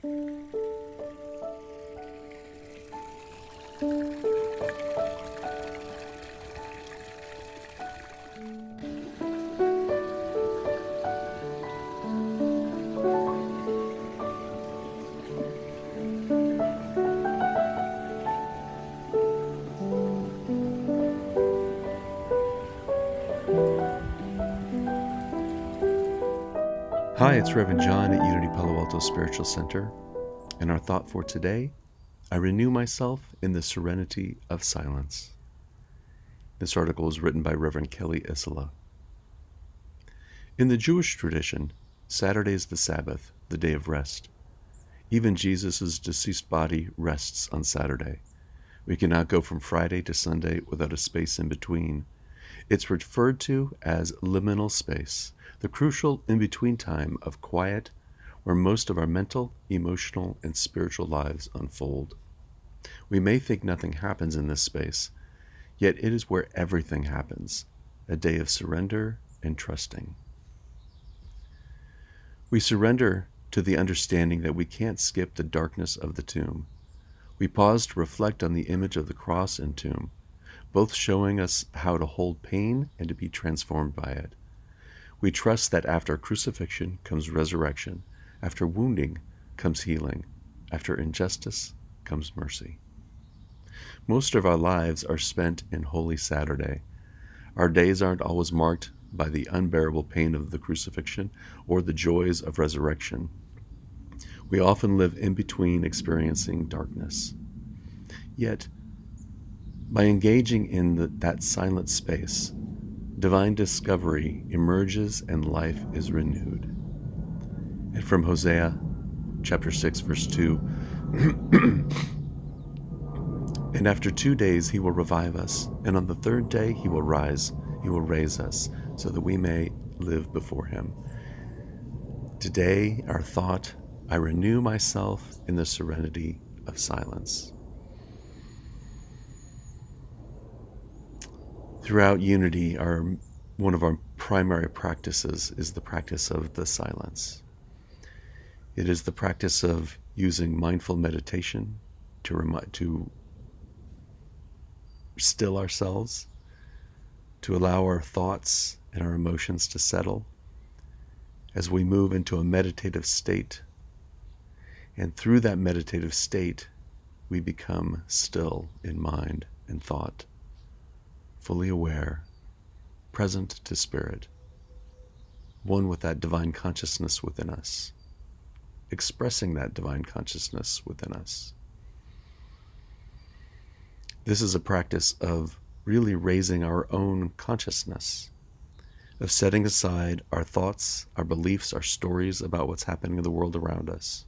Hi, it's Reverend John at Unity Palo Alto Spiritual Center, and our thought for today, I renew myself in the serenity of silence. This article was written by Reverend Kelly Isola. In the Jewish tradition, Saturday is the Sabbath, the day of rest. Even Jesus' deceased body rests on Saturday. We cannot go from Friday to Sunday without a space in between. It's referred to as liminal space, the crucial in-between time of quiet where most of our mental, emotional, and spiritual lives unfold. We may think nothing happens in this space, yet it is where everything happens, a day of surrender and trusting. We surrender to the understanding that we can't skip the darkness of the tomb. We pause to reflect on the image of the cross and tomb, both showing us how to hold pain and to be transformed by it. We trust that after crucifixion comes resurrection, after wounding comes healing, after injustice comes mercy. Most of our lives are spent in Holy Saturday. Our days aren't always marked by the unbearable pain of the crucifixion or the joys of resurrection. We often live in between, experiencing darkness. Yet, by engaging in that silent space, divine discovery emerges and life is renewed. And from Hosea chapter 6, verse 2, and after 2 days he will revive us, and on the third day he will raise us, so that we may live before him. Today, our thought, I renew myself in the serenity of silence. Throughout Unity, one of our primary practices is the practice of the silence. It is the practice of using mindful meditation to still ourselves, to allow our thoughts and our emotions to settle as we move into a meditative state. And through that meditative state, we become still in mind and thought, fully aware, present to spirit, one with that divine consciousness within us, expressing that divine consciousness within us. This is a practice of really raising our own consciousness, of setting aside our thoughts, our beliefs, our stories about what's happening in the world around us.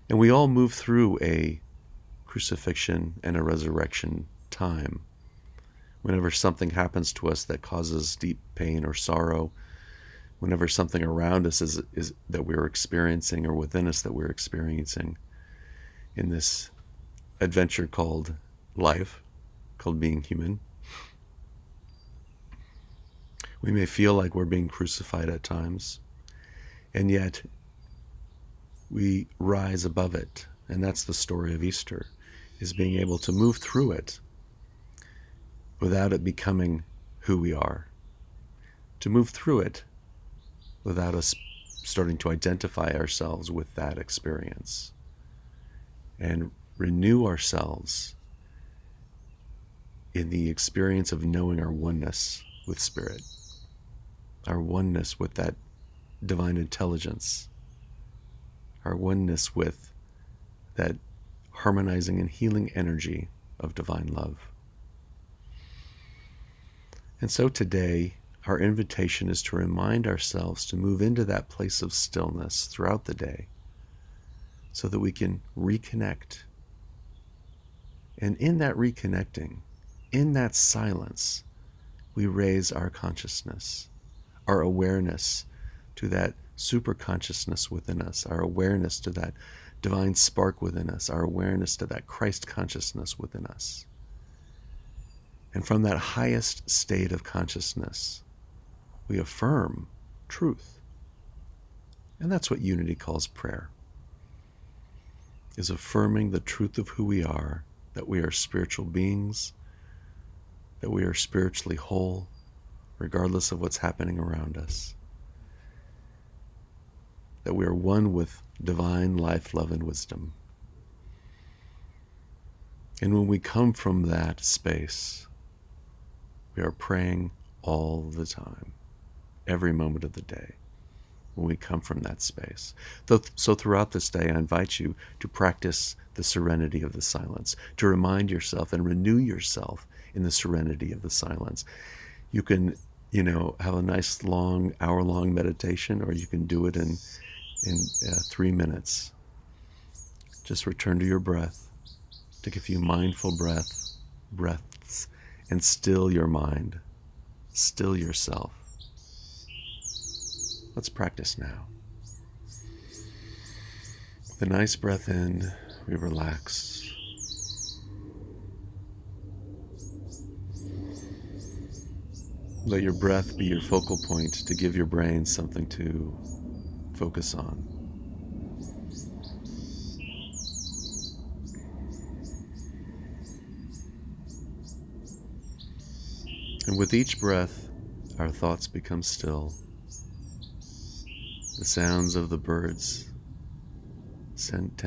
And we all move through a crucifixion and a resurrection time. Whenever something happens to us that causes deep pain or sorrow, whenever something around us is that we're experiencing or within us that we're experiencing in this adventure called life, called being human, we may feel like we're being crucified at times, and yet we rise above it. And that's the story of Easter, is being able to move through it without it becoming who we are, to move through it without us starting to identify ourselves with that experience, and renew ourselves in the experience of knowing our oneness with Spirit, our oneness with that divine intelligence, our oneness with that harmonizing and healing energy of divine love. And so today, our invitation is to remind ourselves to move into that place of stillness throughout the day so that we can reconnect. And in that reconnecting, in that silence, we raise our consciousness, our awareness to that super consciousness within us, our awareness to that divine spark within us, our awareness to that Christ consciousness within us. And from that highest state of consciousness, we affirm truth. And that's what Unity calls prayer. is affirming the truth of who we are, that we are spiritual beings, that we are spiritually whole, regardless of what's happening around us, that we are one with divine life, love, and wisdom. And when we come from that space, we are praying all the time, every moment of the day, when we come from that space. So throughout this day, I invite you to practice the serenity of the silence, to remind yourself and renew yourself in the serenity of the silence. You can, have a nice long, hour-long meditation, or you can do it in 3 minutes. Just return to your breath. Take a few mindful breaths, and still your mind, still yourself. Let's practice now. With a nice breath in, we relax. Let your breath be your focal point to give your brain something to focus on. And with each breath, our thoughts become still. The sounds of the birds tend